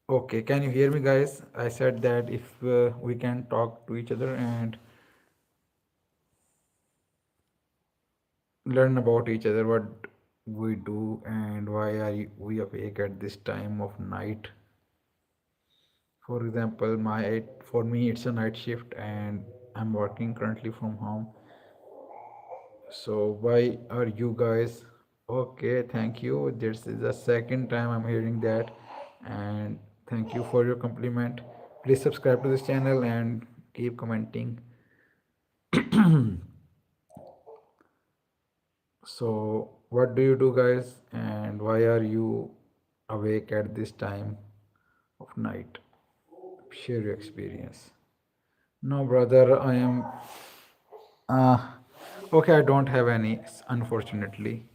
Okay, can you hear me, guys? I said that if we can talk to each other and learn about each other, what we do and why we awake at this time of night. For example, for me it's a night shift and I'm working currently from home. So why are you guys? Okay, thank you. This is the second time I'm hearing that, and thank you for your compliment. Please subscribe to this channel and keep commenting. So, what do you do, guys, and why are you awake at this time of night? Share your experience. No, brother, I am. Uh, okay, I don't have any, unfortunately.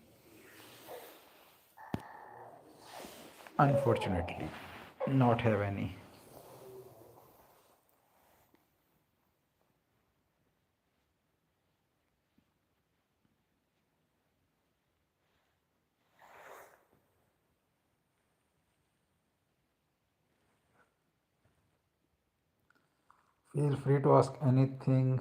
Unfortunately, not have any. Feel free to ask anything.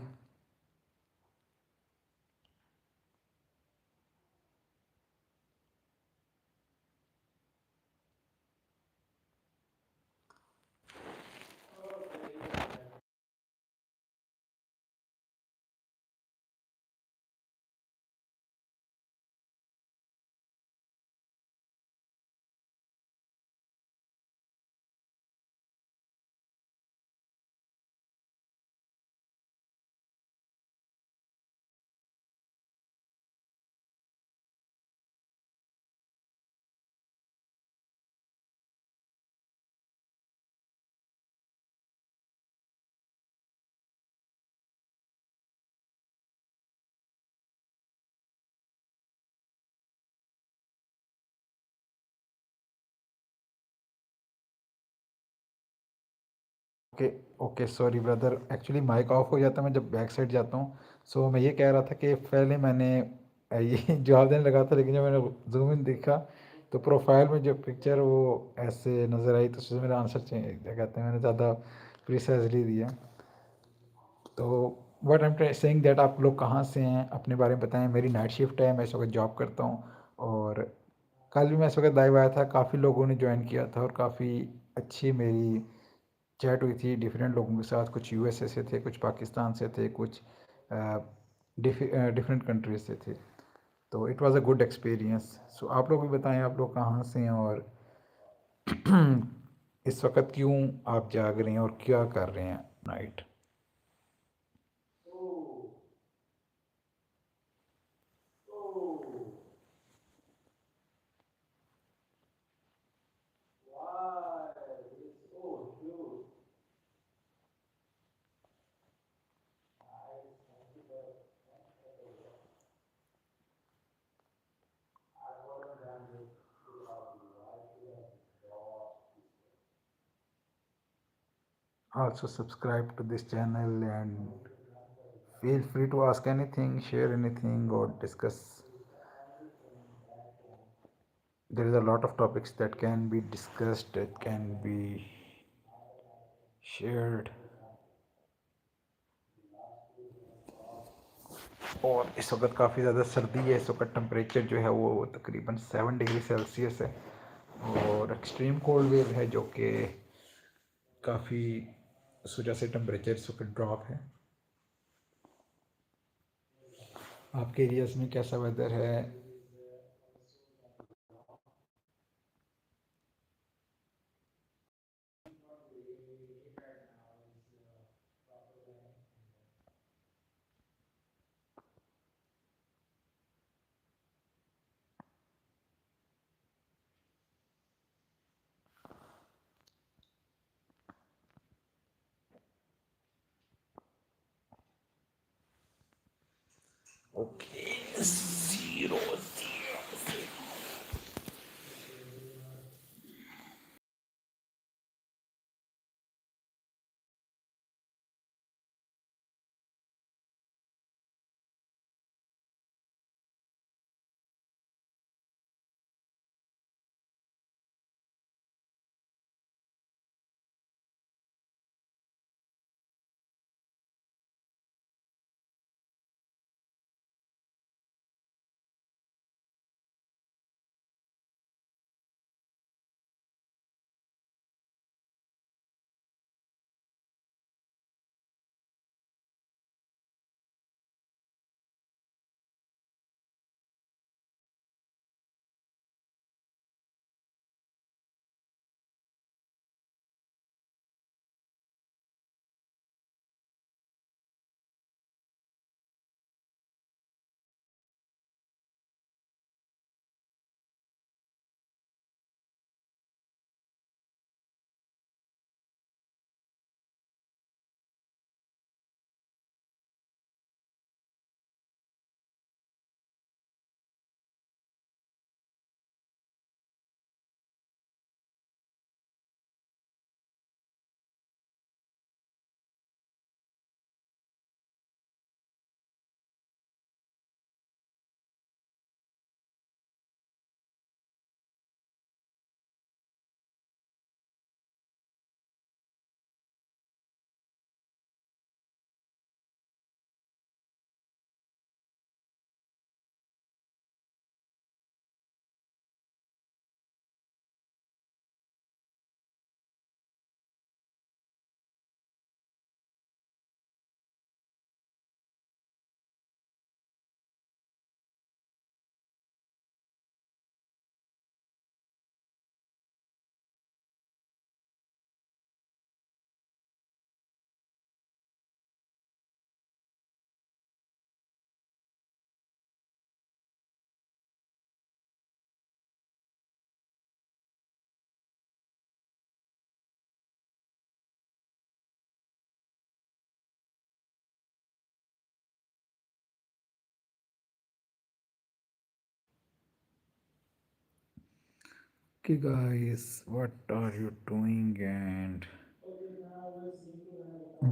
Okay okay, sorry brother, actually mic off हो जाता है मैं जब back side जाता हूँ। सो मैं ये कह रहा था कि पहले मैंने ये जवाब देने लगा था, लेकिन जब मैंने जूम इन देखा तो प्रोफाइल में जो पिक्चर वो ऐसे नज़र आई, तो उससे मेरा आंसर चेंज, क्या कहते हैं, मैंने ज़्यादा प्रिसाइजली दिया। तो what I am saying that, आप लोग कहाँ से हैं, अपने बारे में बताएं। मेरी नाइट शिफ्ट है, मैं इस वक्त जॉब करता हूँ। और कल भी मैं इस वक्त लाइव आया था, काफ़ी लोगों ने ज्वाइन किया था और काफ़ी अच्छी मेरी चैट हुई थी डिफरेंट लोगों के साथ। कुछ यूएसए से थे, कुछ पाकिस्तान से थे, कुछ डिफरेंट कंट्रीज से थे। तो it was a good experience. So आप लोग भी बताएं, आप लोग कहाँ से हैं और इस वक्त क्यों आप जाग रहे हैं और क्या कर रहे हैं night. Also subscribe to this channel and feel free to ask anything, share anything, or discuss. There is a lot of topics that can be discussed, that can be shared. और इस वक्त काफ़ी ज़्यादा सर्दी है, इस वक्त टेम्परेचर जो है वो तकरीबन 7 डिग्री सेल्सियस है। और एक्सट्रीम कोल्ड वेव है जो कि काफ़ी, उस वजह से टेम्परेचर इस वक्त ड्रॉप है। आपके एरियाज़ में कैसा वेदर है? Okay, zero. Okay, guys, what are you doing and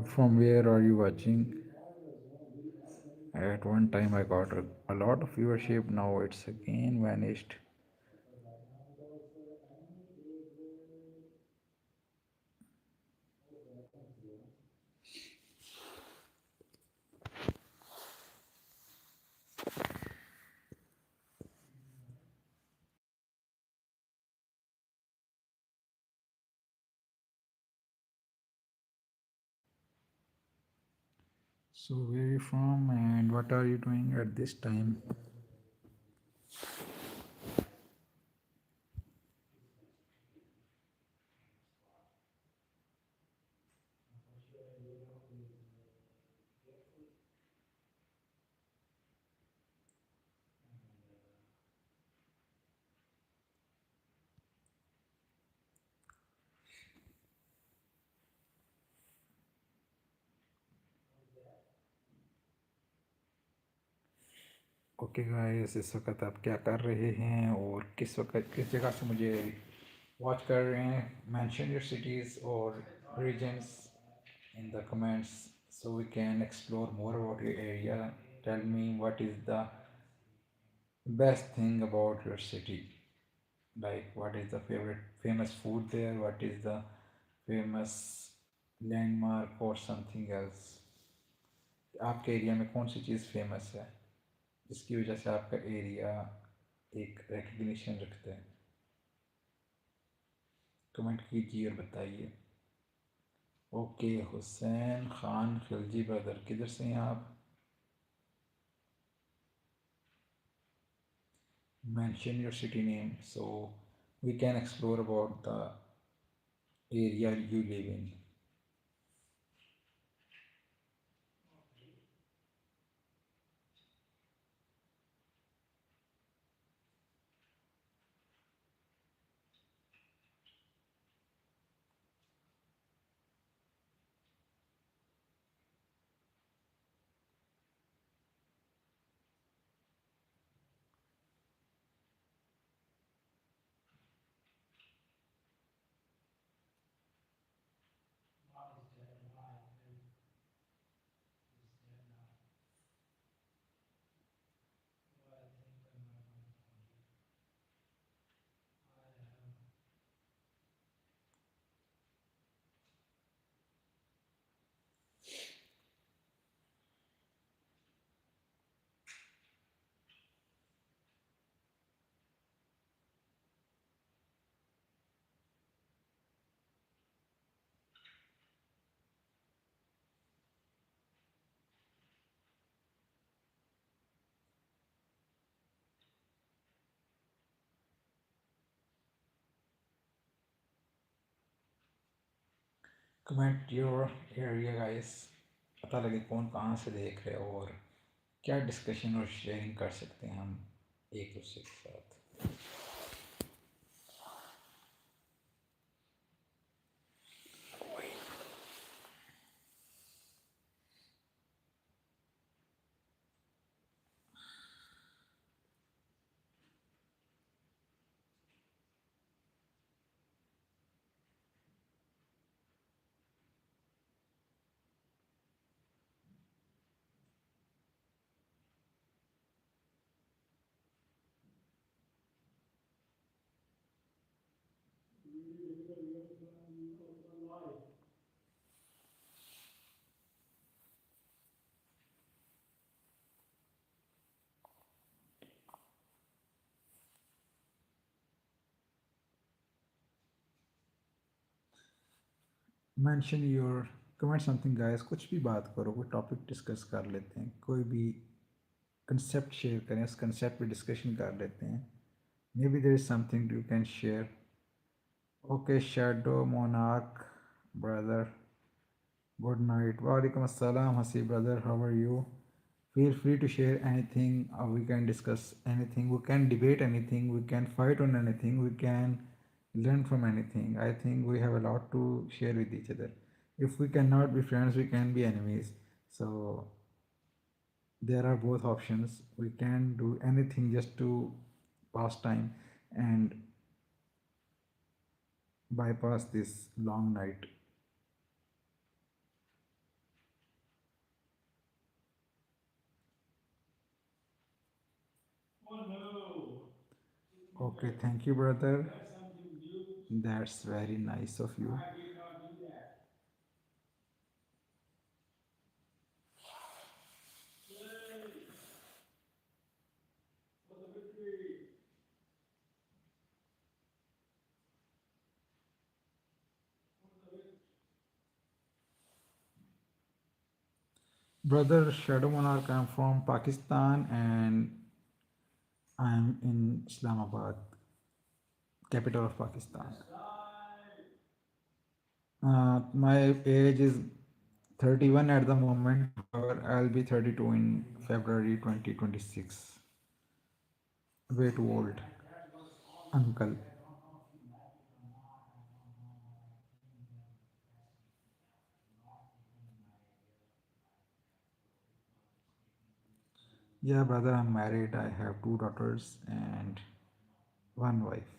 from where are you watching? At one time, I got a lot of viewership, now it's again vanished. So, where are you from and what are you doing at this time? Okay guys, इस वक्त आप क्या कर रहे हैं और किस वक्त किस जगह से मुझे वॉच कर रहे हैं? मेंशन योर सिटीज़ और regions in the comments so we can explore more about your area. Tell me what is the best thing about your city, like what is the favorite famous food there, what is the famous landmark or something else. आपके area में कौन सी चीज़ famous है जिसकी वजह से आपका area एक recognition रखता है? कमेंट कीजिए और बताइए। ओके, हुसैन खान खिलजी ब्रदर, किधर से हैं आप? Mention your city name so we can explore about the area you live in. Comment your area guys, पता लगे कौन कहाँ से देख रहे हो और क्या डिस्कशन और शेयरिंग कर सकते हैं हम एक दूसरे के साथ। Mention your comment something guys, कुछ भी बात करो, कोई टॉपिक डिस्कस कर लेते हैं, कोई भी कंसेप्ट शेयर करें, उस कंसेप्ट पे डिस्कशन कर लेते हैं। May be there is something you can share. Okay, shadow monarch brother, good night. Walaikum assalam, Hasi brother. How are you? Feel free to share anything. We can discuss anything. We can debate anything. We can fight on anything. We can learn from anything. I think we have a lot to share with each other. If we cannot be friends, we can be enemies. So there are both options. We can do anything just to pass time and bypass this long night. Okay, thank you, brother. That's very nice of you. Brother Shadow Monarch, I'm from Pakistan and I'm in Islamabad, capital of Pakistan. My age is 31 at the moment. However, I'll be 32 in February 2026. Way too old, uncle. Yeah, brother, I'm married. I have two daughters and one wife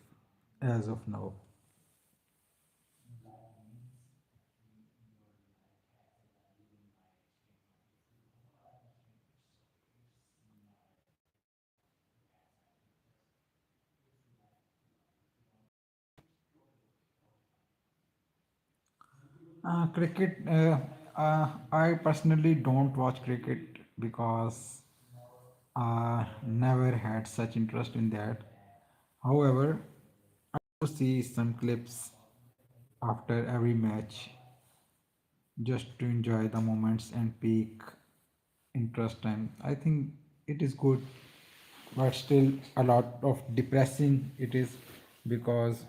as of now. Cricket, I personally don't watch cricket because I never had such interest in that. However, to see some clips after every match just to enjoy the moments and peak interest, and I think it is good, but still a lot of depressing it is, because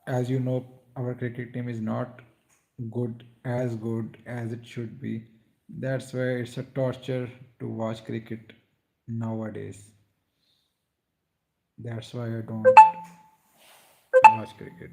as you know, our cricket team is not good as it should be. That's why it's a torture to watch cricket nowadays. That's why I don't watch cricket.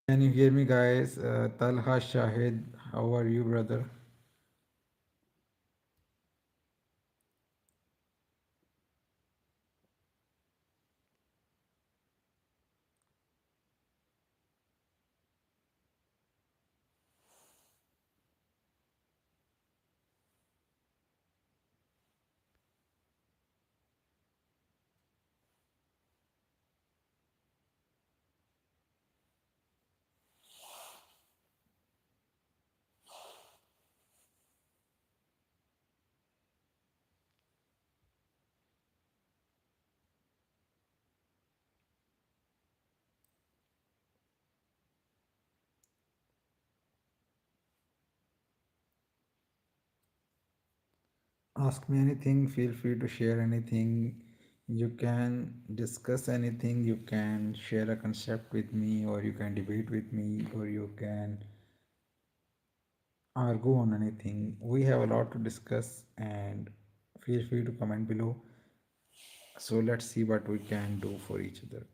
Can you hear me, guys? Talha Shahid, how are you, brother? Ask me anything, feel free to share anything. You can discuss anything, you can share a concept with me, or you can debate with me, or you can argue on anything. We have a lot to discuss, and feel free to comment below. So let's see what we can do for each other.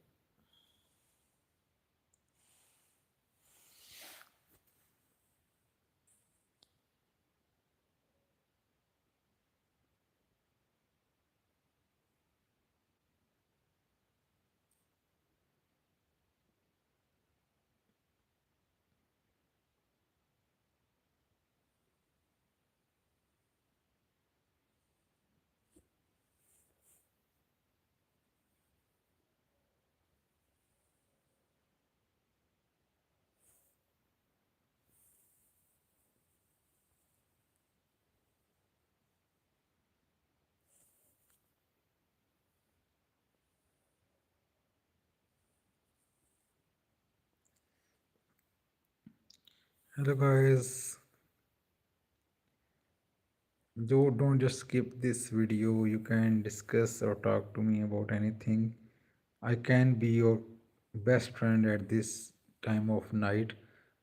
Hello guys, don't just skip this video. You can discuss or talk to me about anything. I can be your best friend at this time of night.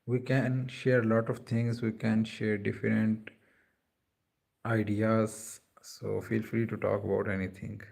We can share a lot of things. We can share different ideas. So feel free to talk about anything.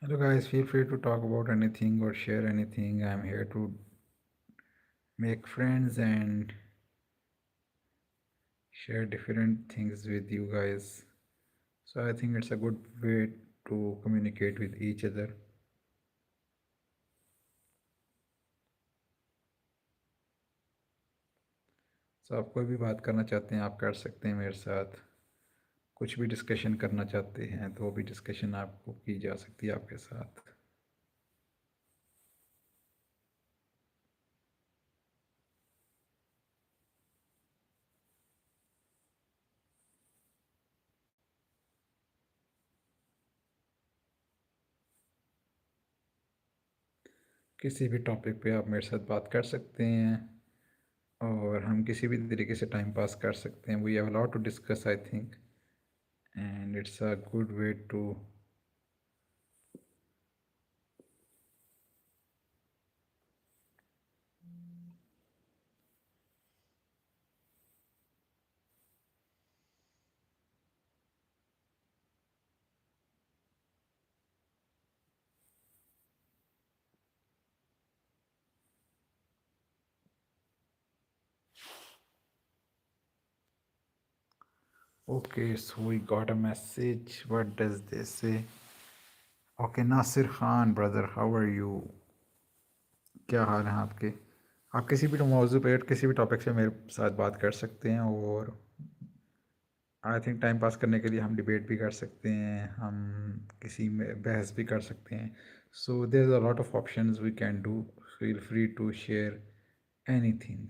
Hello guys, feel free to talk about anything or share anything. I'm here to make friends and share different things with you guys. So I think it's a good way to communicate with each other. So आप कोई भी बात करना चाहते हैं आप कर सकते हैं मेरे साथ। कुछ भी डिस्कशन करना चाहते हैं तो वो भी डिस्कशन आपको की जा सकती है आपके साथ। किसी भी टॉपिक पे आप मेरे साथ बात कर सकते हैं और हम किसी भी तरीके से टाइम पास कर सकते हैं। We have a lot to discuss I think and it's a good way to Okay, so we got a message. What does this say? Okay, Nasir Khan, brother, how are you? क्या हाल है आपके? आप किसी भी मौजू पे किसी भी टॉपिक से मेरे साथ बात कर सकते हैं और आई थिंक टाइम पास करने के लिए हम डिबेट भी कर सकते हैं, हम किसी में बहस भी कर सकते हैं। So there is a lot of options we can do. Feel free to share anything.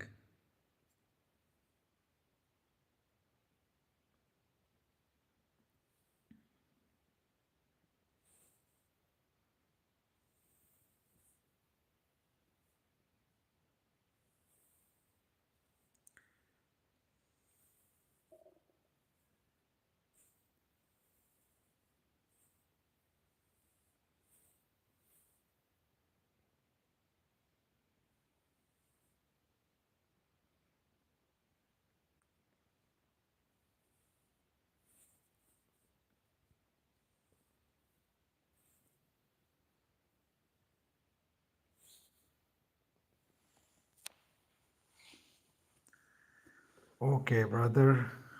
Okay brother,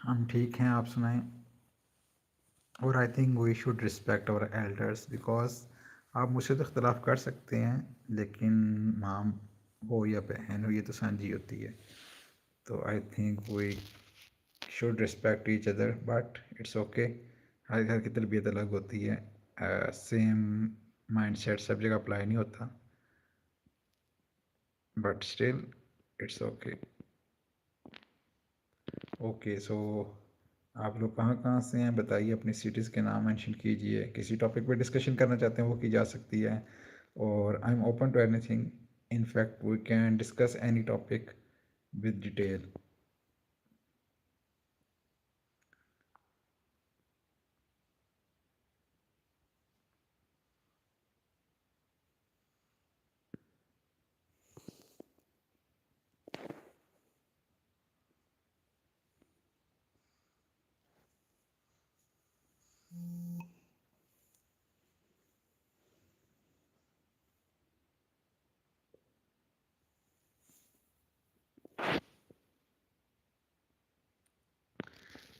हम ठीक हैं, आप सुनाएं। और I think we should respect our elders because आप मुझसे तो इख्तलाफ कर सकते हैं, लेकिन माम हो या बहन हो, ये तो सांझी होती है। तो I think we should respect each other, but it's okay. हर घर की तरबियत अलग होती है। सेम माइंडसेट सब जगह अप्लाई नहीं होता, but still it's okay. Okay, so आप लोग कहाँ कहाँ से हैं बताइए, अपनी सिटीज़ के नाम मेंशन कीजिए। किसी टॉपिक पे डिस्कशन करना चाहते हैं वो की जा सकती है, और I am open to anything. In fact we can discuss any topic with detail.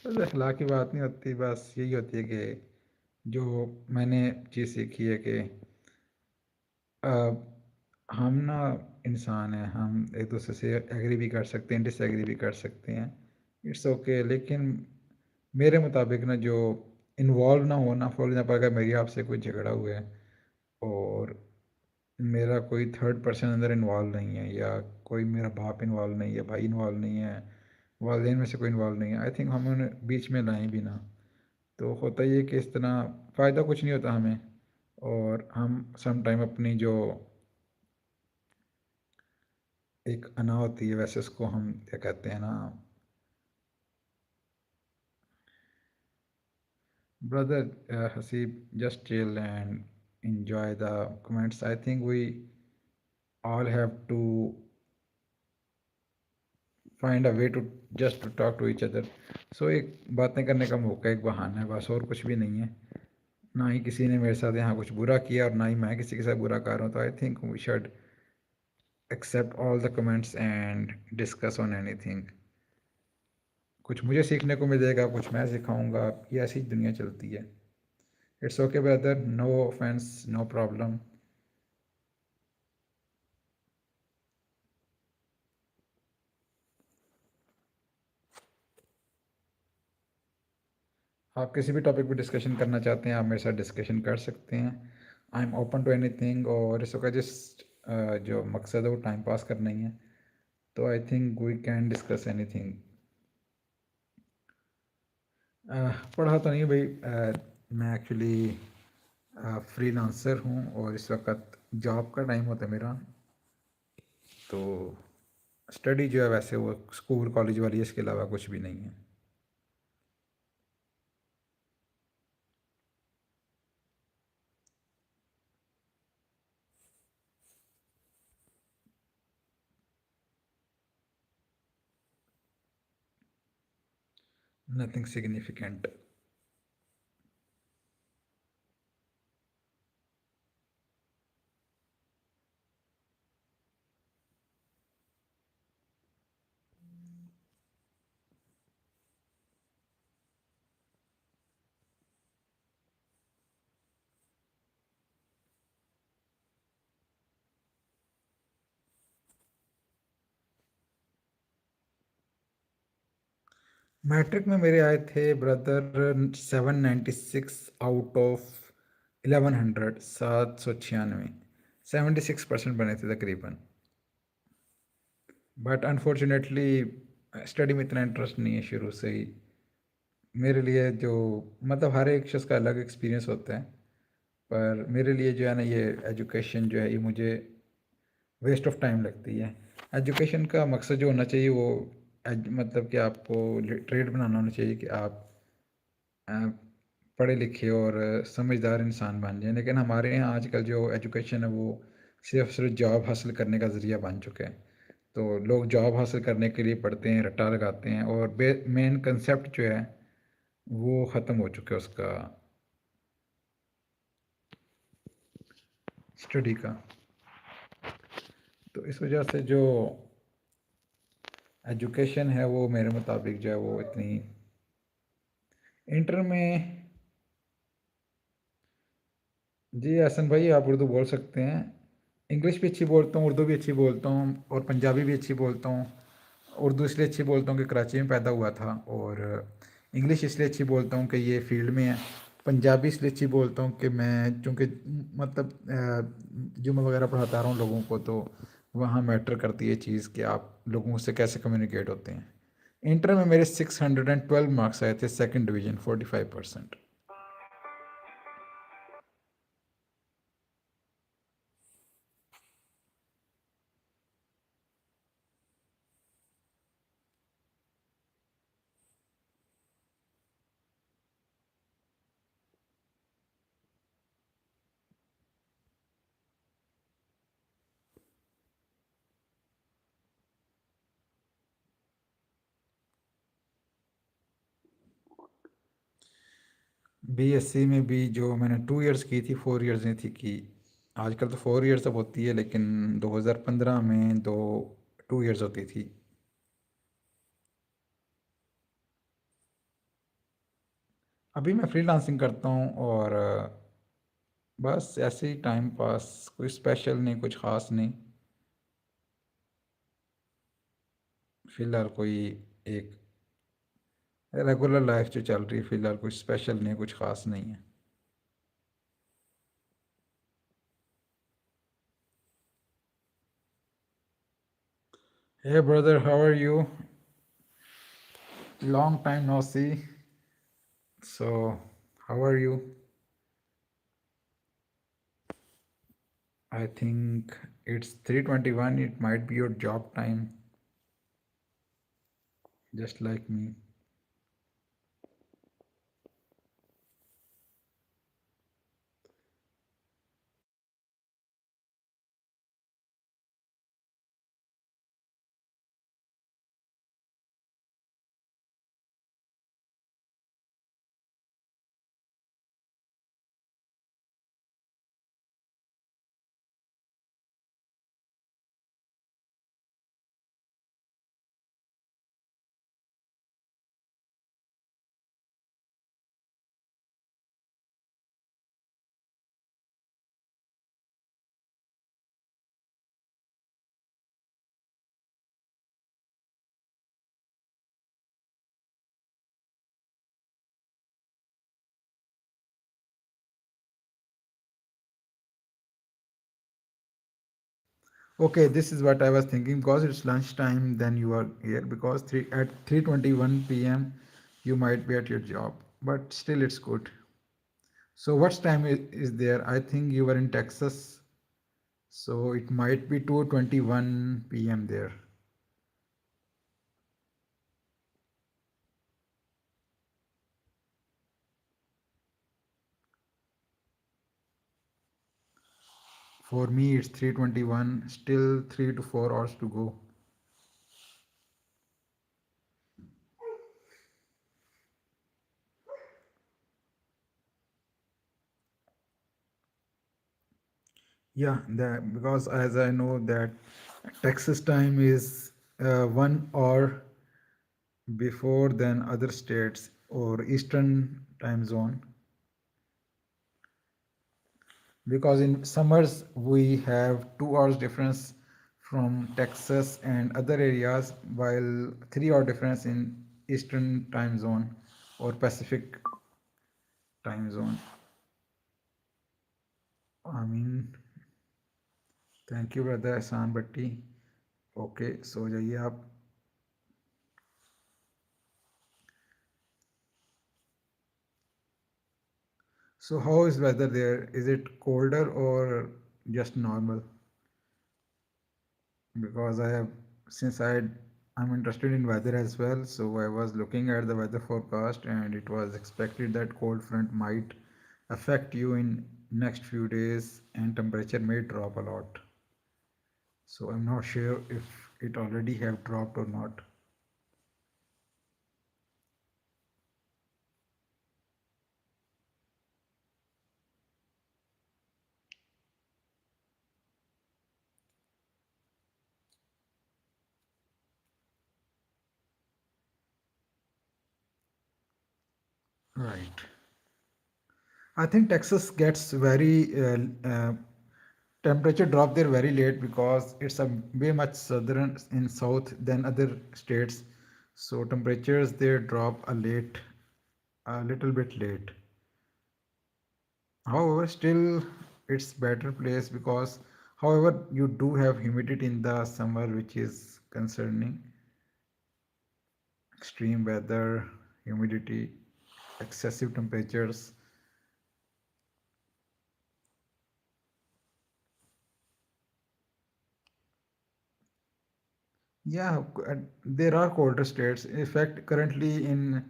बस अखलाक की बात नहीं होती, बस यही होती है कि जो मैंने चीज़ सीखी है कि हम ना इंसान हैं, हम एक दूसरे से एग्री भी कर सकते हैं, डिसएग्री भी कर सकते हैं। इट्स ओके, लेकिन मेरे मुताबिक ना जो इन्वॉल्व ना होना, फॉर एग्जाम्पल अगर मेरी आपसे कोई झगड़ा हुआ है और मेरा कोई थर्ड पर्सन अंदर इन्वॉल्व नहीं है, या कोई मेरा बाप इन्वॉल्व नहीं है, भाई इन्वॉल्व नहीं है, वालदेन में से कोई इन्वॉल्व नहीं है, आई थिंक हम उन्हें बीच में लाएं भी ना। तो होता ये कि इस तरह फ़ायदा कुछ नहीं होता हमें, और हम सम टाइम अपनी जो एक अना होती है, वैसे उसको हम क्या कहते हैं ना, brother Haseeb, just chill and enjoy the comments. I think we all have to find a way to just to talk to each other. So एक बातें करने का मौका, एक बहाना है, बस और कुछ भी नहीं है। ना ही किसी ने मेरे साथ यहाँ कुछ बुरा किया और ना ही मैं किसी के साथ बुरा कर रहा हूँ। तो I think we should accept all the comments and discuss on anything. कुछ मुझे सीखने को मिलेगा, कुछ मैं सिखाऊंगा, ये ऐसी दुनिया चलती है। It's okay brother, no offence, no problem. आप किसी भी टॉपिक पे डिस्कशन करना चाहते हैं, आप मेरे साथ डिस्कशन कर सकते हैं। I am open to anything, और इसका जस्ट जो मकसद है वो टाइम पास करना ही है। तो I think we can discuss anything. पढ़ा तो नहीं भाई, मैं एक्चुअली फ्रीलांसर हूँ, और इस वक्त जॉब का टाइम होता है मेरा। तो स्टडी जो है वैसे वो स्कूल कॉलेज वाली है, इसके अलावा कुछ भी नहीं है। Nothing significant. मैट्रिक में मेरे आए थे ब्रदर 796 आउट ऑफ 1100, 796। 76% बने थे तकरीबन। बट अनफॉर्चुनेटली स्टडी में इतना इंटरेस्ट नहीं है शुरू से ही मेरे लिए। जो मतलब हर एक शख्स का अलग एक्सपीरियंस होता है, पर मेरे लिए जो है ना, ये एजुकेशन जो है ये मुझे वेस्ट ऑफ टाइम लगती है। एजुकेशन का मकसद जो होना चाहिए वो मतलब कि आपको ट्रेड बनाना होना चाहिए कि आप अ, पढ़े लिखे और समझदार इंसान बन जाएं। लेकिन हमारे यहाँ आजकल जो एजुकेशन है वो सिर्फ सिर्फ जॉब हासिल करने का ज़रिया बन चुका है। तो लोग जॉब हासिल करने के लिए पढ़ते हैं, रट्टा लगाते हैं, और मेन कंसेप्ट जो है वो ख़त्म हो चुका है उसका, स्टडी का। तो इस वजह से जो एजुकेशन है वो मेरे मुताबिक जो है वो इतनी इंटर में। जी हसन भाई, आप उर्दू बोल सकते हैं। इंग्लिश भी अच्छी बोलता हूँ, उर्दू भी अच्छी बोलता हूँ और पंजाबी भी अच्छी बोलता हूँ। उर्दू इसलिए अच्छी बोलता हूँ कि कराची में पैदा हुआ था, और इंग्लिश इसलिए अच्छी बोलता हूँ कि ये फील्ड में है। पंजाबी इसलिए अच्छी बोलता हूँ कि मैं चूँकि मतलब जुम्मे वगैरह पढ़ाता रहा हूँ लोगों को, तो वहाँ मैटर करती है चीज़ कि आप लोगों से कैसे कम्युनिकेट होते हैं। इंटर में मेरे 612 मार्क्स आए थे, सेकंड डिवीज़न, 45%। बीएससी में भी जो मैंने 2 इयर्स की थी, 4 इयर्स नहीं थी की। आजकल तो 4 इयर्स अब होती है, लेकिन 2015 में 2 इयर्स होती थी। अभी मैं फ्रीलांसिंग करता हूँ, और बस ऐसे ही टाइम पास, कोई स्पेशल नहीं, कुछ ख़ास नहीं। फ़िलहाल कोई एक रेगुलर लाइफ जो चल रही है, फ़िलहाल कुछ स्पेशल नहीं, कुछ ख़ास नहीं है। Hey brother, how are you? Long time no see. So, how are you? I think it's 3:21. It might be your job time, just like me. Okay, this is what I was thinking, because it's lunchtime, then you are here, because at 3:21 p.m. you might be at your job, but still it's good. So what's time is there? I think you were in Texas, so it might be 2:21 p.m. there. For me, it's 3:21, still 3 to 4 hours to go. Yeah, that, because as I know that Texas time is 1 hour before than other states or Eastern time zone. Because in summers we have 2 hours difference from Texas and other areas, while 3 hour difference in Eastern time zone or Pacific time zone. I mean, thank you brother Ahsan Bhatti. Okay, सो जाइए आप। So how is weather there? Is it colder or just normal? Because I have, since I'm interested in weather as well, so I was looking at the weather forecast, and it was expected that cold front might affect you in next few days and temperature may drop a lot. So I'm not sure if it already have dropped or not. Right. I think Texas gets very temperature drop there very late because it's a way much southern in south than other states. So temperatures there drop a little bit late. However, still it's better place because however you do have humidity in the summer which is concerning. Extreme weather, humidity, excessive temperatures. Yeah, there are colder states. In fact, currently in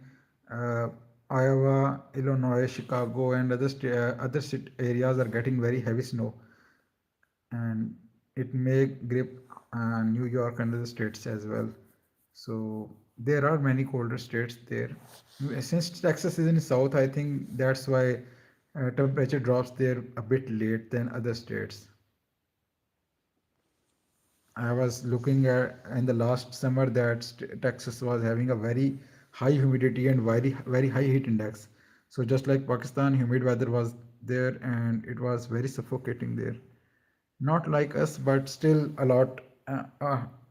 uh, Iowa, Illinois, Chicago, and other areas are getting very heavy snow, and it may grip New York and other states as well. So there are many colder states there. Since Texas is in the south, I think that's why temperature drops there a bit late than other states. I was looking at in the last summer that Texas was having a very high humidity and very high heat index. So just like Pakistan, humid weather was there and it was very suffocating there. Not like us, but still a lot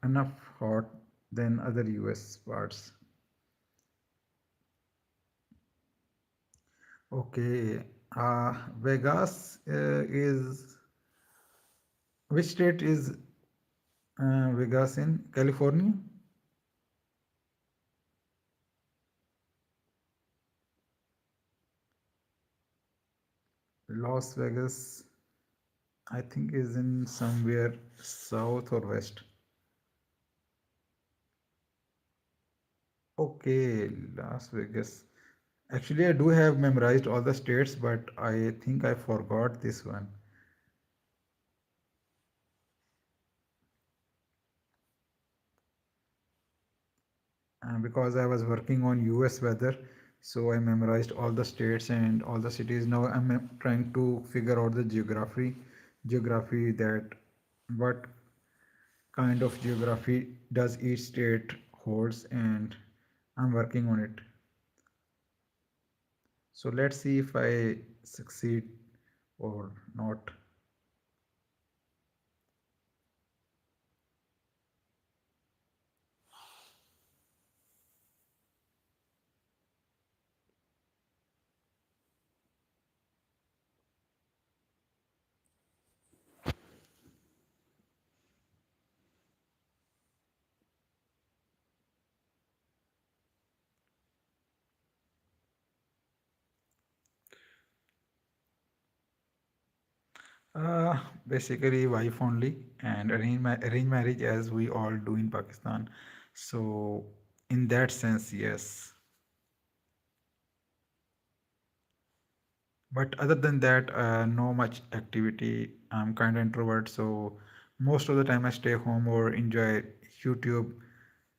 enough hot than other US parts. Okay, Vegas is which state is Vegas in? California? Las Vegas, I think, is in somewhere south or west. Okay, Las Vegas. Actually, I do have memorized all the states, but I think I forgot this one. Because I was working on US weather, so I memorized all the states and all the cities. Now I'm trying to figure out the geography that what kind of geography does each state holds, and I'm working on it. So let's see if I succeed or not. Basically, wife only and arrange marriage as we all do in Pakistan. So, in that sense, yes. But other than that, no much activity. I'm kind of introvert, so most of the time I stay home or enjoy YouTube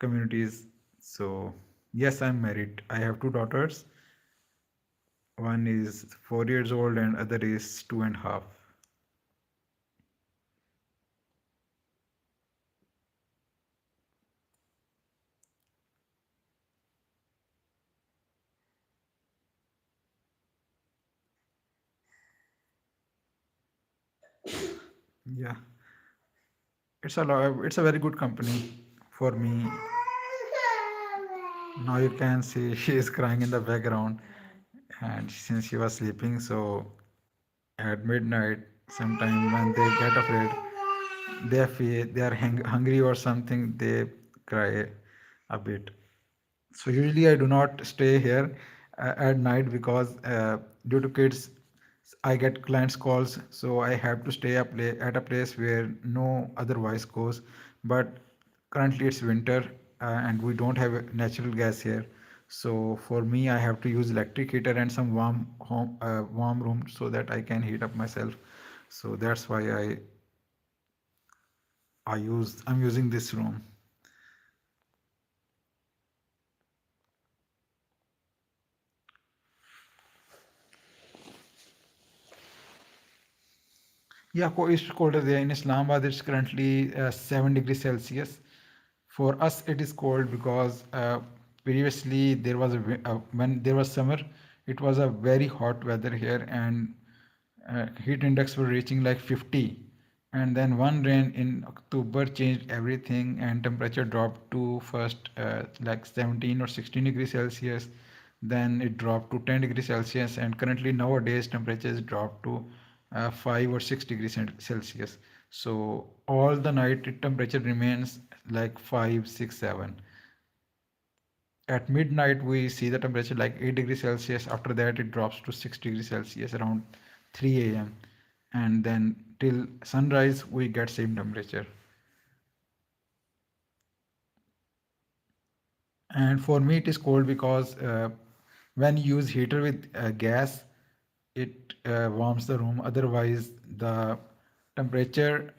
communities. So, yes, I'm married. I have two daughters. One is 4 years old and other is two and a half. Yeah, it's a very good company for me. Now you can see she is crying in the background, and since she was sleeping, so at midnight, sometime when they get afraid, they are hungry or something, they cry a bit. So usually I do not stay here at night because due to kids, I get clients calls, so I have to stay at a place where no other voice goes. But currently it's winter and we don't have natural gas here. So for me, I have to use electric heater and some warm room so that I can heat up myself. So that's why I'm using this room. Yeah, it's colder there. In Islamabad, it's currently 7 degrees Celsius. For us, it is cold because previously there was when there was summer, it was a very hot weather here, and heat index were reaching like 50. And then one rain in October changed everything, and temperature dropped to first like 17 or 16 degrees Celsius. Then it dropped to 10 degrees Celsius, and currently nowadays temperatures dropped to 5 or 6 degrees Celsius. So all the night temperature remains like 5, 6, 7. At midnight we see the temperature like 8 degrees Celsius. After that it drops to 6 degrees Celsius around 3 a.m. And then till sunrise we get same temperature. And for me it is cold because when you use heater with gas, it warms the room. Otherwise the temperature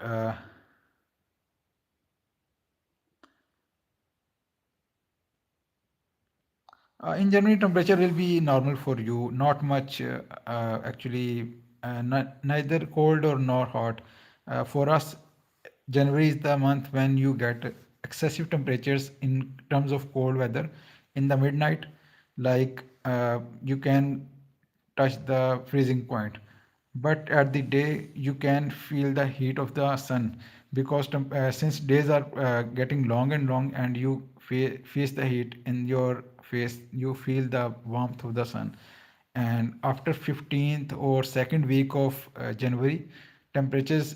in January, temperature will be normal for you, not much actually, neither cold or nor hot. For us, January is the month when you get excessive temperatures in terms of cold weather in the midnight, like you can touch the freezing point. But at the day, you can feel the heat of the sun because since days are getting long and long, and you face the heat in your face, you feel the warmth of the sun. And after 15th or second week of January, temperatures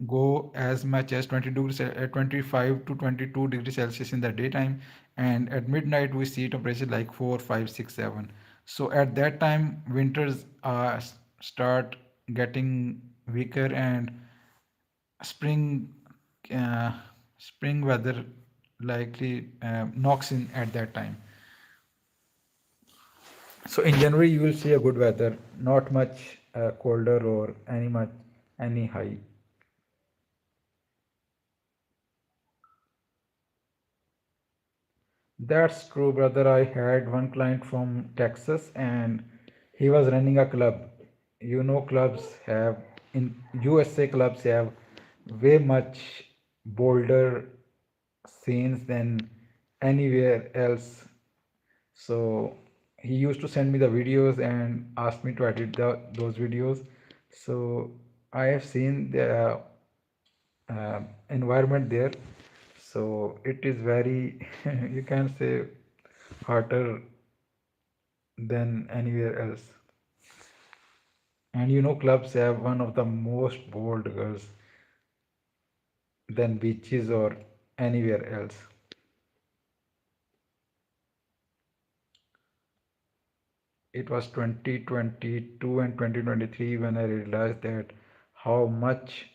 go as much as 25 to 22 degrees Celsius in the daytime, and at midnight we see temperature like 4, 5, 6, 7. So at that time winters start getting weaker, and spring uh, spring weather likely knocks in at that time. So in January you will see a good weather, not much colder or any high. That's true, brother. I had one client from Texas, and he was running a club. You know, clubs have in USA clubs have way much bolder scenes than anywhere else. So he used to send me the videos and ask me to edit those videos. So I have seen the environment there. So it is very, you can say, hotter than anywhere else. And you know, clubs have one of the most bold girls than beaches or anywhere else. It was 2022 and 2023 when I realized that how much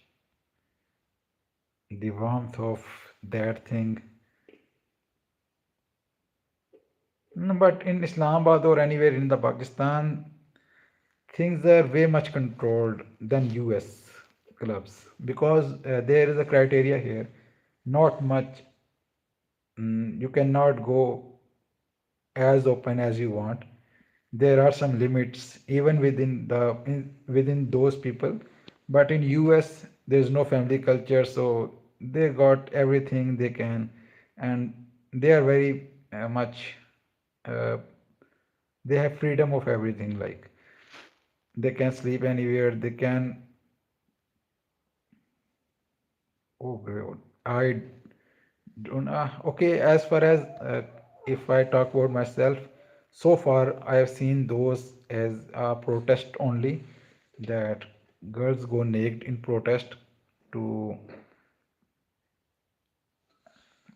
the warmth of that thing. But in Islamabad or anywhere in the Pakistan, things are way much controlled than US clubs because there is a criteria here. Not much, you cannot go as open as you want. There are some limits even within those people. But in US, there's no family culture, so they got everything they can, and they are very much. Uh, they have freedom of everything. Like they can sleep anywhere. They can. Oh God, I don't. Okay, as far as if I talk about myself, so far I have seen those as a protest only, that girls go naked in protest to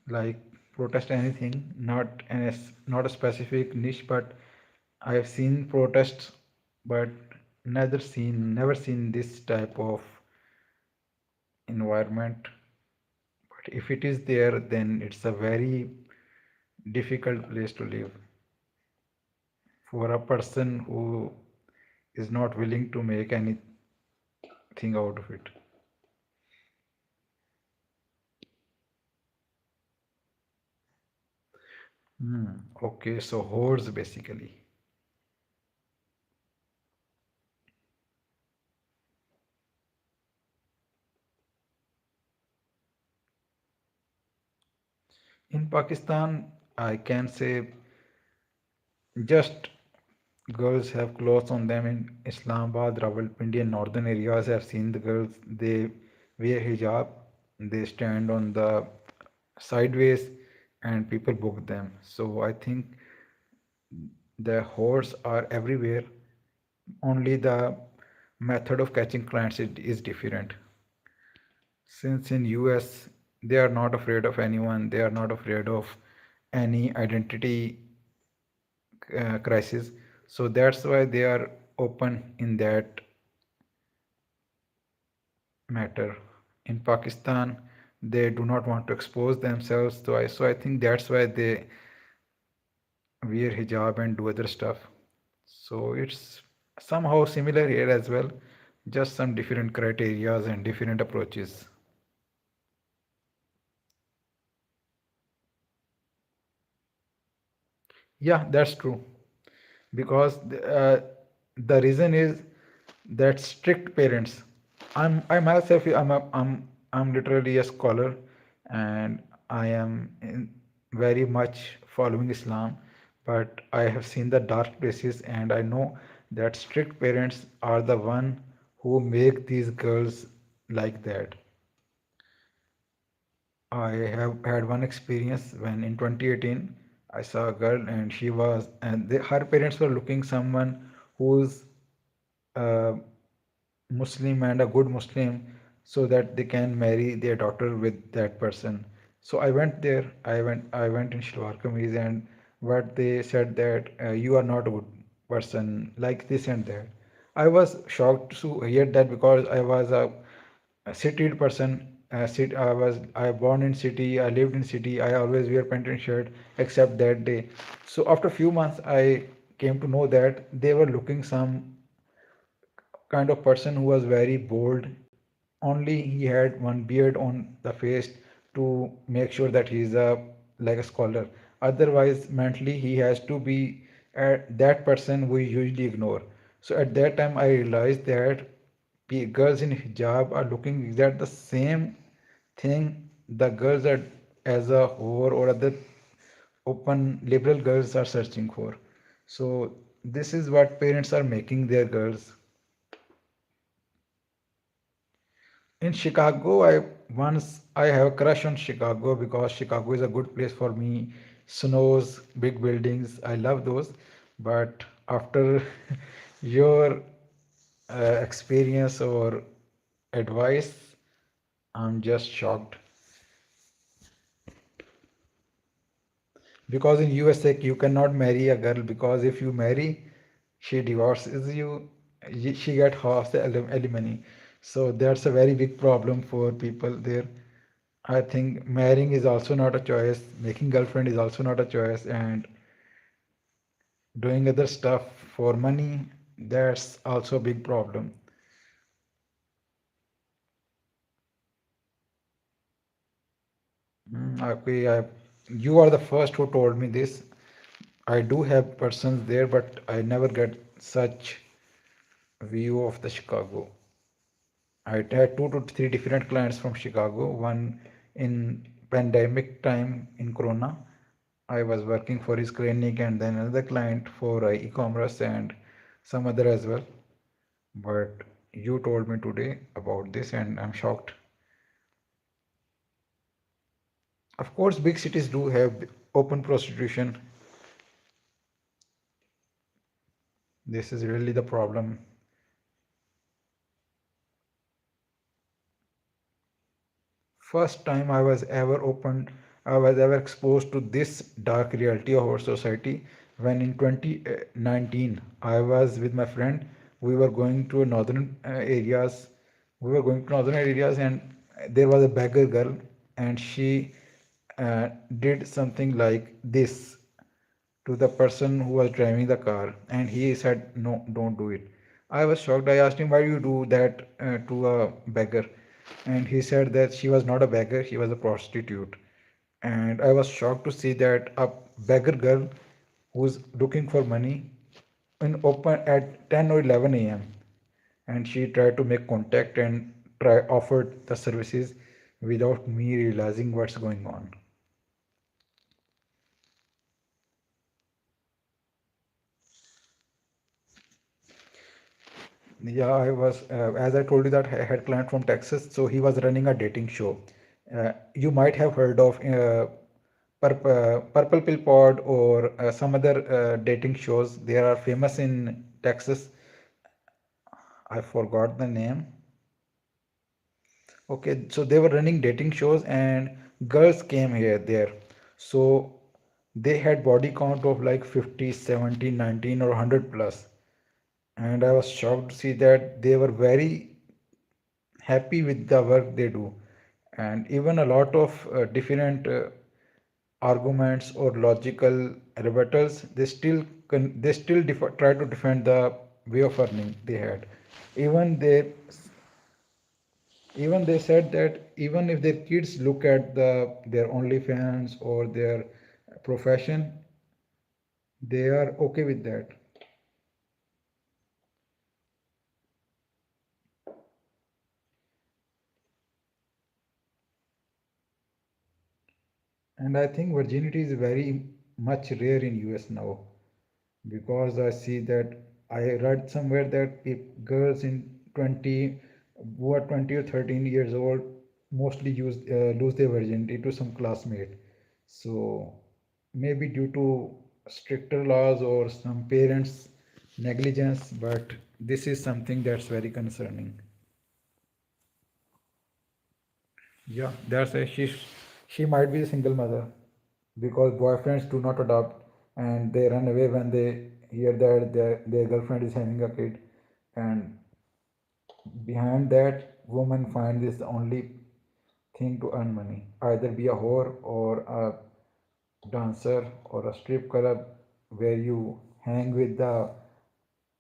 like protest anything, not a specific niche, but I have seen protests, but never seen this type of environment. But if it is there, then it's a very difficult place to live for a person who is not willing to make anything out of it. Okay, so hordes basically. In Pakistan, I can say just girls have clothes on them in Islamabad, Rawalpindi, and northern areas. I've seen the girls, they wear hijab, they stand on the sideways, and people book them. So I think the whores are everywhere. Only the method of catching clients is different. Since in US they are not afraid of anyone, they are not afraid of any identity crisis. So that's why they are open in that matter. In Pakistan, they do not want to expose themselves. So I think that's why they wear hijab and do other stuff. So it's somehow similar here as well, just some different criterias and different approaches. Yeah, that's true. Because the reason is that strict parents. I myself I'm literally a scholar, and I am very much following Islam, but I have seen the dark places, and I know that strict parents are the one who make these girls like that. I have had one experience when in 2018 I saw a girl and her parents were looking someone who's a Muslim and a good Muslim so that they can marry their daughter with that person. So I went there. I went in Shalwar Kameez, and what they said that you are not a good person like this and that. I was shocked to hear that because I was a city person. I born in city. I lived in city. I always wear pant and shirt except that day. So after few months, I came to know that they were looking some kind of person who was very bold. Only he had one beard on the face to make sure that he is a like a scholar. Otherwise, mentally he has to be that person we usually ignore. So at that time, I realized that girls in hijab are looking exact the same thing the girls are as a whore or other open liberal girls are searching for. So this is what parents are making their girls. In Chicago, I have a crush on Chicago because Chicago is a good place for me. Snows, big buildings, I love those. But after your experience or advice, I'm just shocked. Because in USA you cannot marry a girl because if you marry, she divorces you, she get half the alimony. So that's a very big problem for people there. I think marrying is also not a choice, making girlfriend is also not a choice, and doing other stuff for money, that's also a big problem. Okay, you are the first who told me this. I do have persons there, but I never get such view of the Chicago. I had two to three different clients from Chicago. One in pandemic time in Corona, I was working for his clinic, and then another client for e-commerce and some other as well. But you told me today about this, and I'm shocked. Of course, big cities do have open prostitution. This is really the problem. First time I was ever exposed to this dark reality of our society when in 2019 I was with my friend. We were going to northern areas. We were going to northern areas, and there was a beggar girl, and she did something like this to the person who was driving the car, and he said no, don't do it. I was shocked. I asked him, why do you do that to a beggar? And he said that she was not a beggar, she was a prostitute. And I was shocked to see that a beggar girl who's looking for money in open at 10 or 11 a.m, and she tried to make contact and try offered the services without me realizing what's going on. Yeah, I was, as I told you that I had client from Texas, so he was running a dating show. You might have heard of Purple Pill Pod or some other dating shows. They are famous in Texas. I forgot the name. Okay, so they were running dating shows and girls came here there. So they had body count of like 50, 70, 19 or 100 plus. And I was shocked to see that they were very happy with the work they do. And even a lot of different arguments or logical rebuttals, they still try to defend the way of earning they had. Even they even they said that even if their kids look at their OnlyFans or their profession, they are okay with that. And I think virginity is very much rare in US now because I see that I read somewhere that girls in 20 who are 20 or 13 years old mostly lose their virginity to some classmate. So maybe due to stricter laws or some parents' negligence, but this is something that's very concerning. Yeah, she might be a single mother because boyfriends do not adopt and they run away when they hear that their girlfriend is having a kid, and behind that woman finds this the only thing to earn money, either be a whore or a dancer or a strip club where you hang with the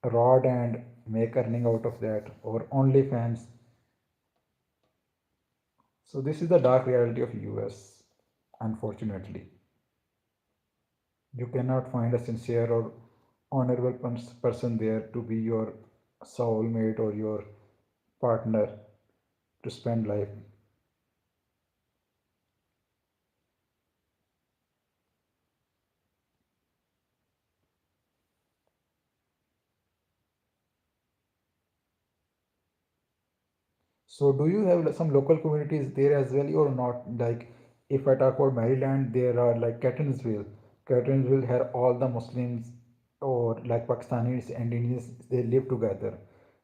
rod and make earning out of that, or OnlyFans. So this is the dark reality of US, unfortunately. You cannot find a sincere or honorable person there to be your soulmate or your partner to spend life. So do you have some local communities there as well or not? Like if I talk about Maryland, there are like Catonsville. Catonsville had all the Muslims or like Pakistanis and Indians, they live together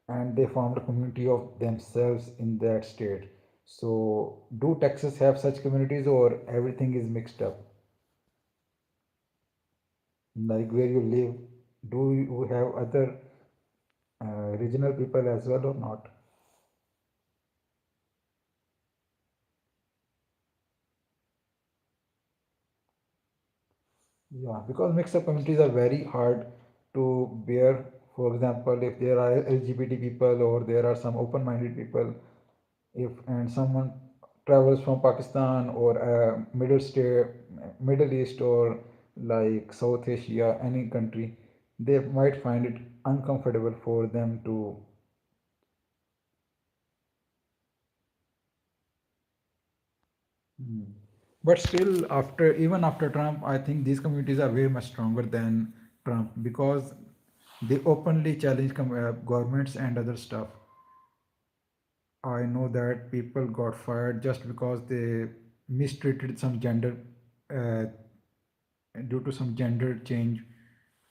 and they formed a community of themselves in that state. So do Texas have such communities or everything is mixed up? Like where you live, do you have other regional people as well or not? Yeah, because mixed up communities are very hard to bear. For example, if there are LGBT people or there are some open-minded people, if and someone travels from Pakistan or Middle East or like South Asia, any country, they might find it uncomfortable for them to. Hmm. But still, even after Trump, I think these communities are way much stronger than Trump because they openly challenge governments and other stuff. I know that people got fired just because they mistreated some gender uh, due to some gender change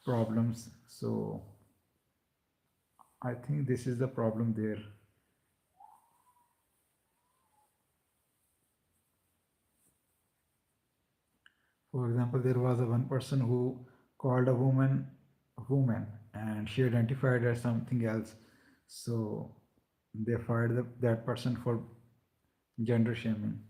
problems. So I think this is the problem there. For example, there was a one person who called a woman and she identified as something else. So they fired that person for gender shaming.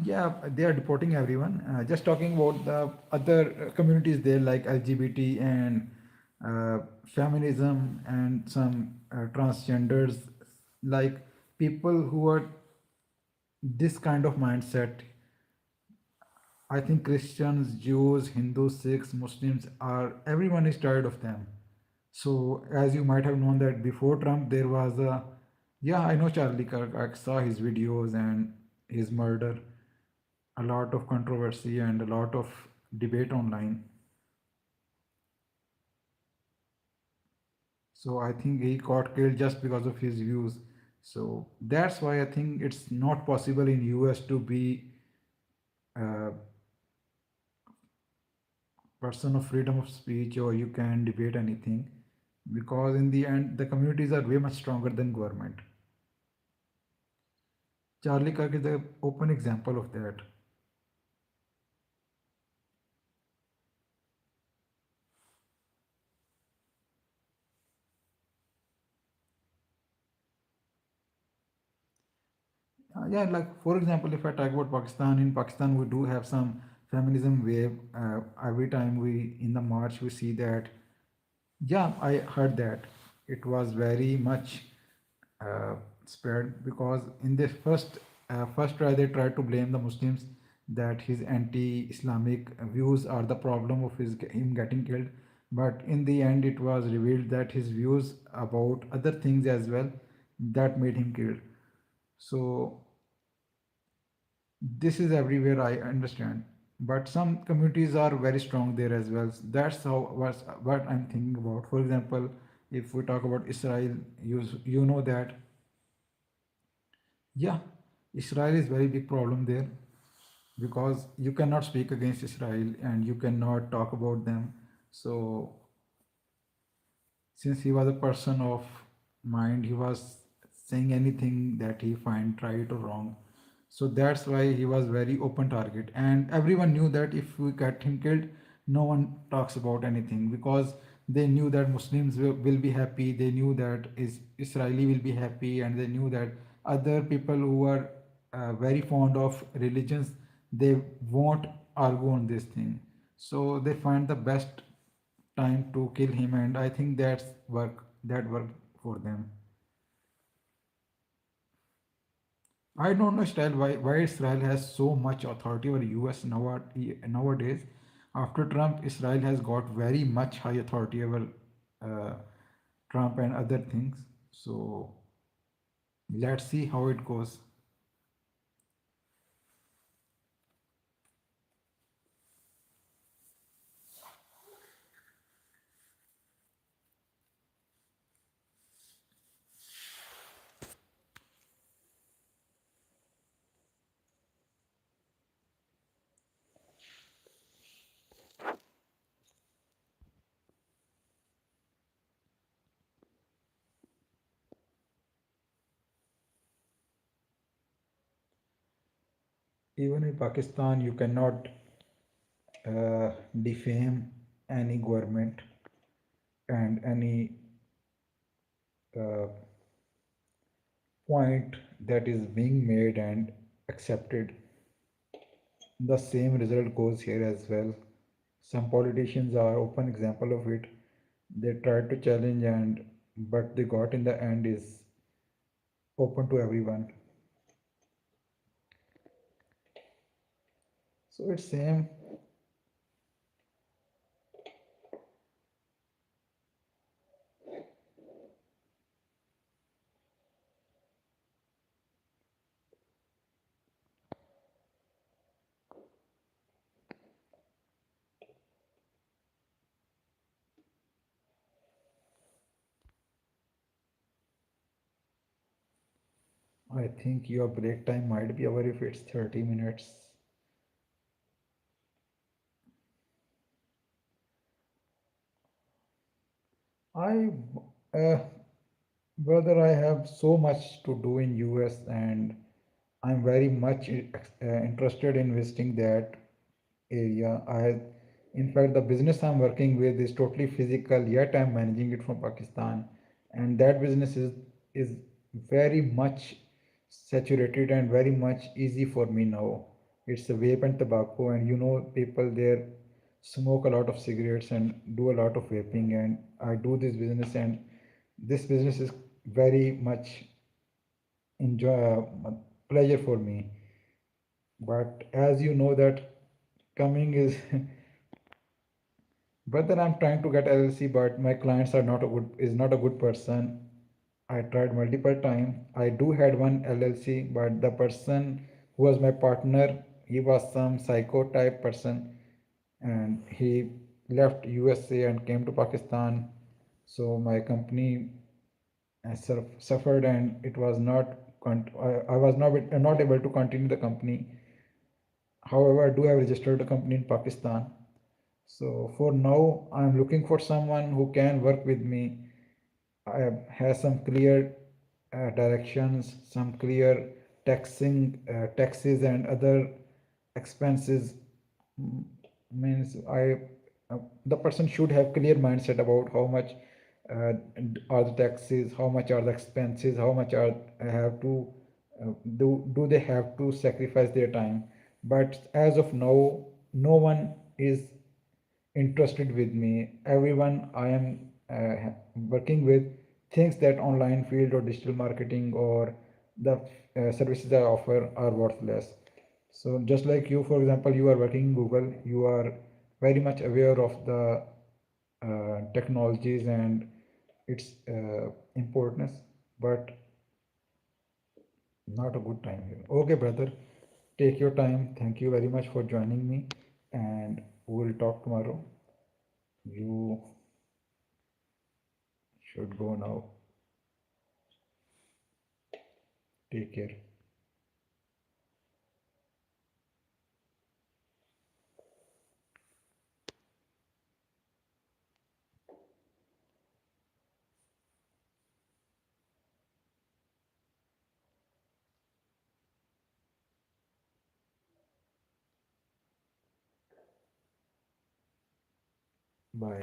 Yeah, they are deporting everyone. Just talking about the other communities there, like LGBT and feminism and some transgenders, like people who are this kind of mindset. I think Christians, Jews, Hindus, Sikhs, Muslims are everyone is tired of them. So, as you might have known that before Trump, there was a, yeah, I know Charlie Kirk. I saw his videos and his murder, a lot of controversy and a lot of debate online. So, I think he got killed just because of his views. So, that's why I think it's not possible in US to be a person of freedom of speech or you can debate anything because in the end the communities are way much stronger than government. Charlie Kirk is the open example of that. Yeah, like for example, if I talk about Pakistan, in Pakistan we do have some feminism wave. Every time we in the march we see that. Yeah, I heard that it was very much uh, spread because in the first try they tried to blame the Muslims that his anti-Islamic views are the problem of him getting killed. But in the end, it was revealed that his views about other things as well that made him killed. So this is everywhere I understand, but some communities are very strong there as well. That's how what I'm thinking about. For example, if we talk about Israel, you know that, yeah, Israel is very big problem there because you cannot speak against Israel and you cannot talk about them. So since he was a person of mind, he was saying anything that he find right or wrong. So that's why he was very open target, and everyone knew that if we get him killed, no one talks about anything because they knew that Muslims will be happy. They knew that Israeli will be happy, and they knew that other people who are very fond of religions, they won't argue on this thing. So they find the best time to kill him, and I think that worked for them. I don't know Israel why Israel has so much authority over US nowadays. After Trump, Israel has got very much high authority over uh, Trump and other things. So let's see how it goes. Even in Pakistan, you cannot defame any government and any uh, point that is being made and accepted. The same result goes here as well. Some politicians are open example of it. They tried to challenge and but they got in the end is open to everyone. So it's same. I think your break time might be over if it's 30 minutes. I uh, brother, I have so much to do in US and I'm very much interested in visiting that area. In fact, the business I'm working with is totally physical, yet I'm managing it from Pakistan, and that business is very much saturated and very much easy for me now. It's a vape and tobacco, and you know, people there smoke a lot of cigarettes and do a lot of vaping, and I do this business, and this business is very much enjoy pleasure for me. But as you know that coming is Brother, I'm trying to get LLC, but my clients are not a good is not a good person. I tried multiple times. I do had one LLC, but the person who was my partner, he was some psycho type person, and he left USA and came to Pakistan. So my company suffered, and it was not. I was not able to continue the company. However, I do have registered a company in Pakistan. So for now, I'm looking for someone who can work with me. I has some clear directions, some clear taxes and other expenses. Mm, Means the person should have clear mindset about how much uh, are the taxes, how much are the expenses, how much are have to do they have to sacrifice their time. But as of now, no one is interested with me. Everyone I am working with thinks that online field or digital marketing or the services I offer are worthless. So just like you, for example, you are working in Google, you are very much aware of the technologies and its importance, but not a good time here. Okay, brother, take your time. Thank you very much for joining me, and we'll talk tomorrow. You should go now. Take care. Bye.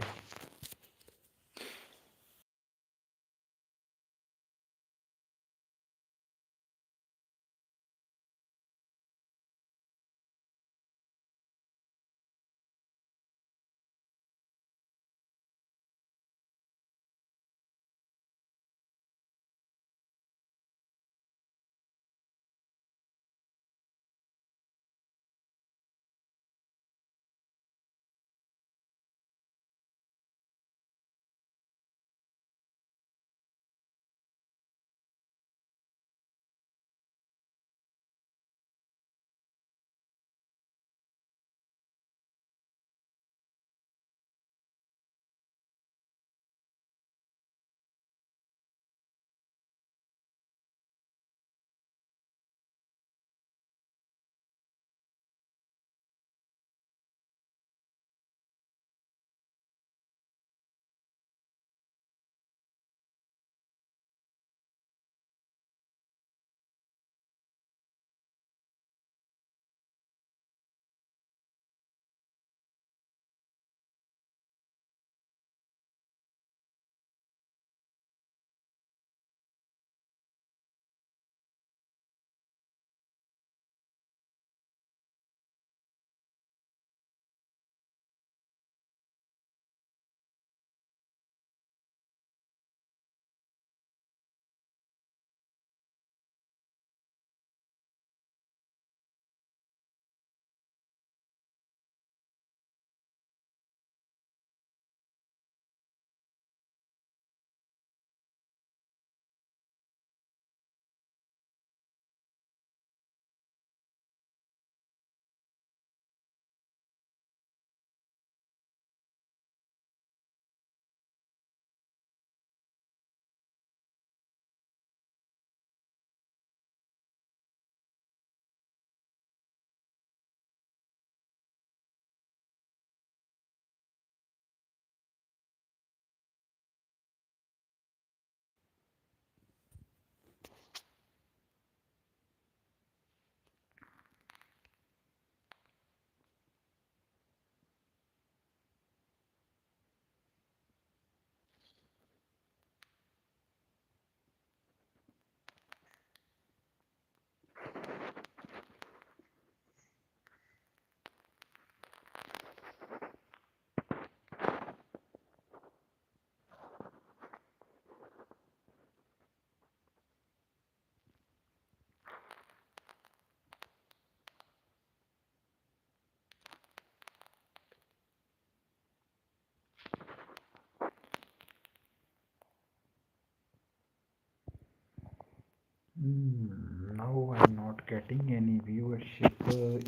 Now I'm not getting any viewership.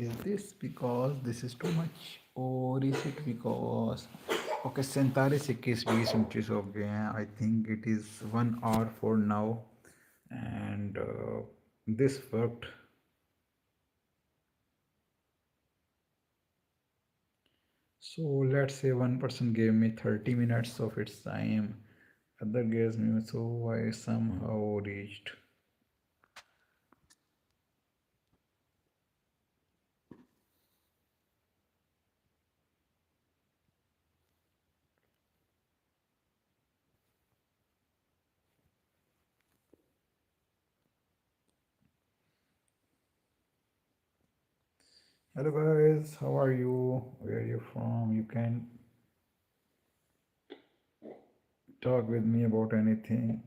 Is this because this is too much, or is it because okay 47 21 20 हो गए हैं? I think it is 1 hour for now, and this worked. So let's say one person gave me 30 minutes of its time, other gives me, so I somehow reached. Hello guys, how are you? Where are you from? You can talk with me about anything.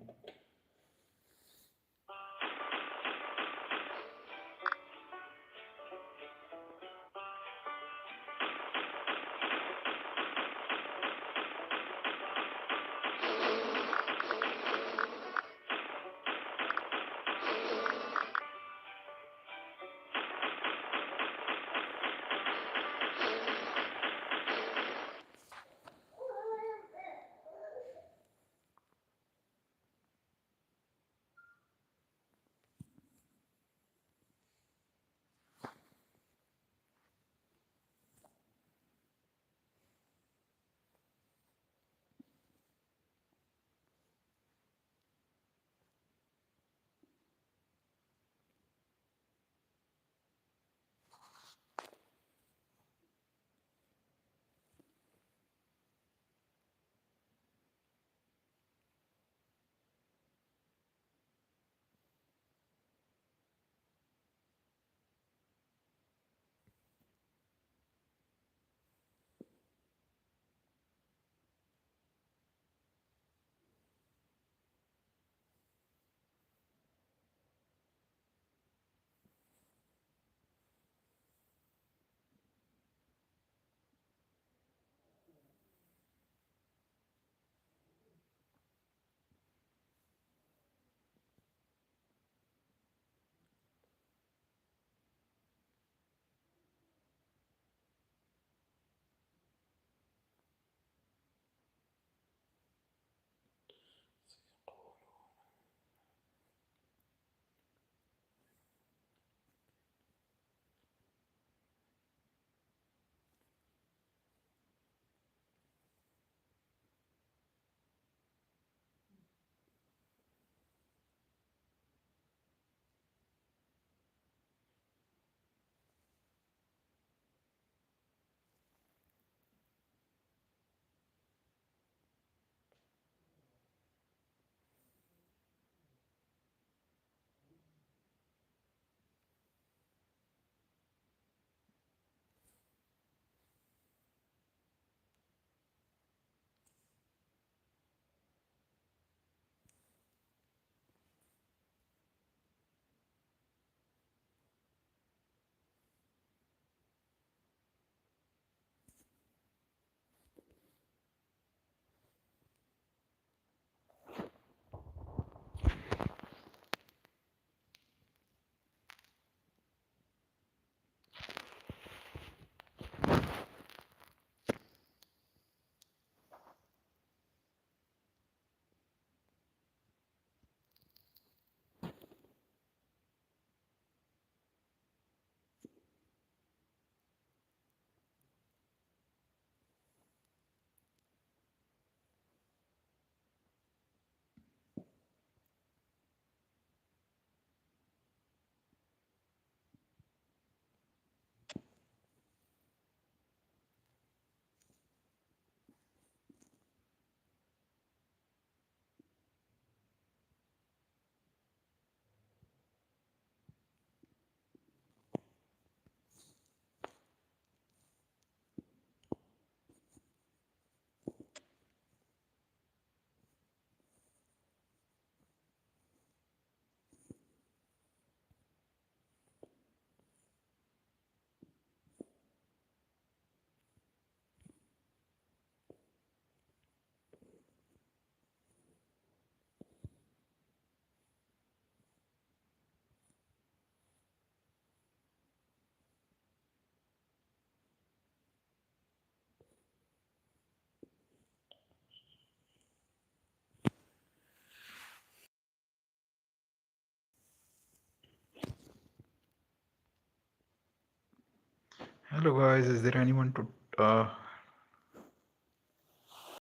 Hello guys, is there anyone to